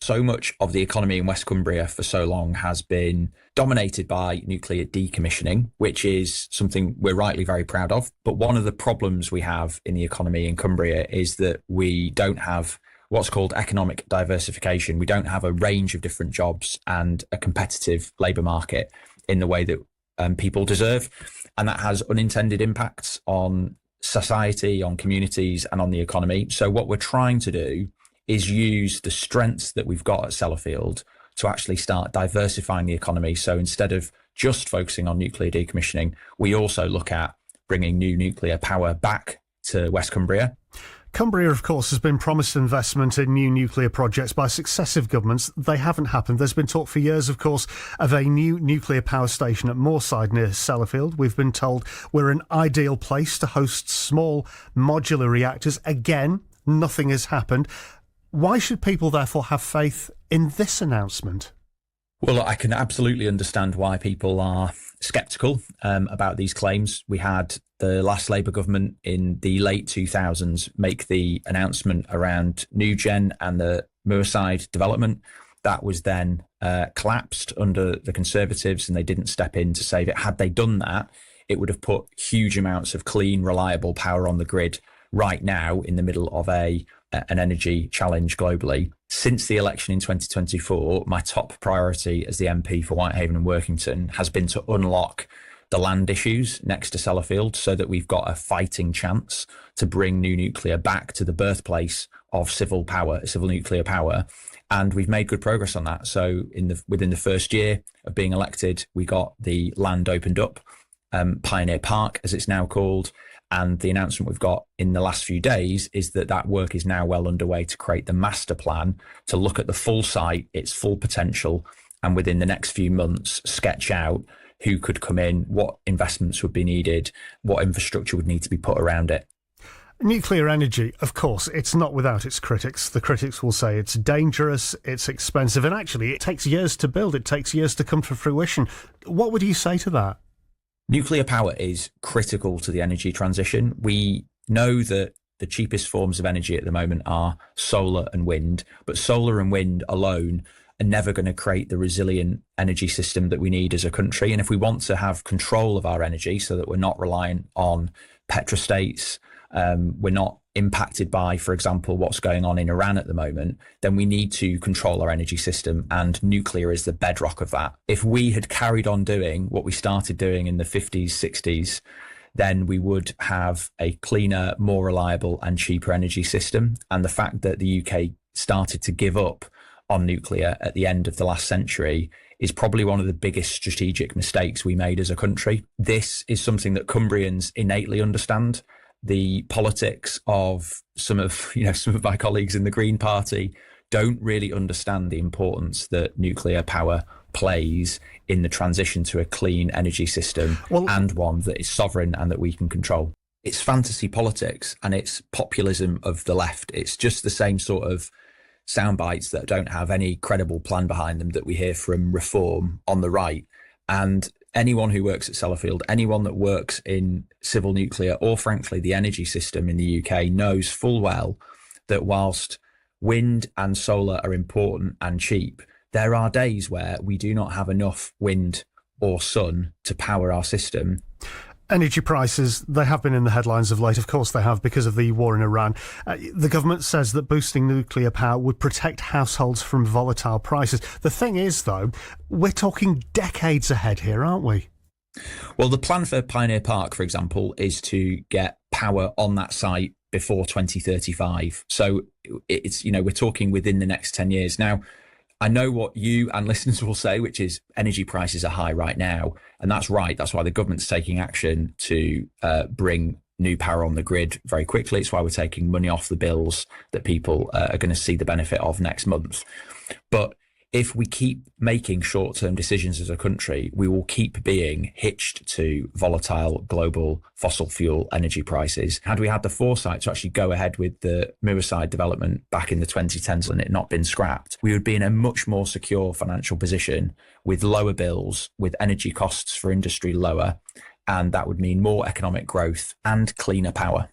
so much of the economy in West Cumbria for so long has been dominated by nuclear decommissioning, which is something we're rightly very proud of. But one of the problems we have in the economy in Cumbria is that we don't have what's called economic diversification. We don't have a range of different jobs and a competitive labour market in the way that people deserve. And that has unintended impacts on society, on communities, and on the economy. So what we're trying to do is use the strengths that we've got at Sellafield to actually start diversifying the economy. So instead of just focusing on nuclear decommissioning, we also look at bringing new nuclear power back to West Cumbria. Cumbria, of course, has been promised investment in new nuclear projects by successive governments. They haven't happened. There's been talk for years, of course, of a new nuclear power station at Moorside near Sellafield. We've been told we're an ideal place to host small modular reactors. Again, nothing has happened. Why should people therefore have faith in this announcement? Well, I can absolutely understand why people are sceptical about these claims. We had the last Labour government in the late 2000s make the announcement around NuGen and the Moorside development. That was then collapsed under the Conservatives, and they didn't step in to save it. Had they done that, it would have put huge amounts of clean, reliable power on the grid right now in the middle of an energy challenge globally. Since the election in 2024, my top priority as the MP for Whitehaven and Workington has been to unlock the land issues next to Sellafield so that we've got a fighting chance to bring new nuclear back to the birthplace of civil nuclear power. And we've made good progress on that. So within the first year of being elected, we got the land opened up, Pioneer Park, as it's now called. And the announcement we've got in the last few days is that work is now well underway to create the master plan to look at the full site, its full potential, and within the next few months, sketch out who could come in, what investments would be needed, what infrastructure would need to be put around it. Nuclear energy, of course, it's not without its critics. The critics will say it's dangerous, it's expensive, and actually it takes years to build, it takes years to come to fruition. What would you say to that? Nuclear power is critical to the energy transition. We know that the cheapest forms of energy at the moment are solar and wind, but solar and wind alone are never going to create the resilient energy system that we need as a country. And if we want to have control of our energy so that we're not reliant on petrostates, we're not impacted by, for example, what's going on in Iran at the moment, then we need to control our energy system, and nuclear is the bedrock of that. If we had carried on doing what we started doing in the 50s, 60s, then we would have a cleaner, more reliable and cheaper energy system. And the fact that the UK started to give up on nuclear at the end of the last century is probably one of the biggest strategic mistakes we made as a country. This is something that Cumbrians innately understand. The politics of some of my colleagues in the Green Party don't really understand the importance that nuclear power plays in the transition to a clean energy system, and one that is sovereign and that we can control. It's fantasy politics and it's populism of the left. It's just the same sort of sound bites that don't have any credible plan behind them that we hear from Reform on the right. And anyone who works at Sellafield, anyone that works in civil nuclear or frankly the energy system in the UK knows full well that whilst wind and solar are important and cheap, there are days where we do not have enough wind or sun to power our system. Energy prices, they have been in the headlines of late. Of course they have, because of the war in Iran. The government says that boosting nuclear power would protect households from volatile prices. The thing is, though, we're talking decades ahead here, aren't we? Well, the plan for Pioneer Park, for example, is to get power on that site before 2035. So it's, we're talking within the next 10 years. Now, I know what you and listeners will say, which is energy prices are high right now. And that's right. That's why the government's taking action to bring new power on the grid very quickly. It's why we're taking money off the bills that people are going to see the benefit of next month. But if we keep making short-term decisions as a country, we will keep being hitched to volatile global fossil fuel energy prices. Had we had the foresight to actually go ahead with the Moorside development back in the 2010s and it not been scrapped, we would be in a much more secure financial position with lower bills, with energy costs for industry lower, and that would mean more economic growth and cleaner power.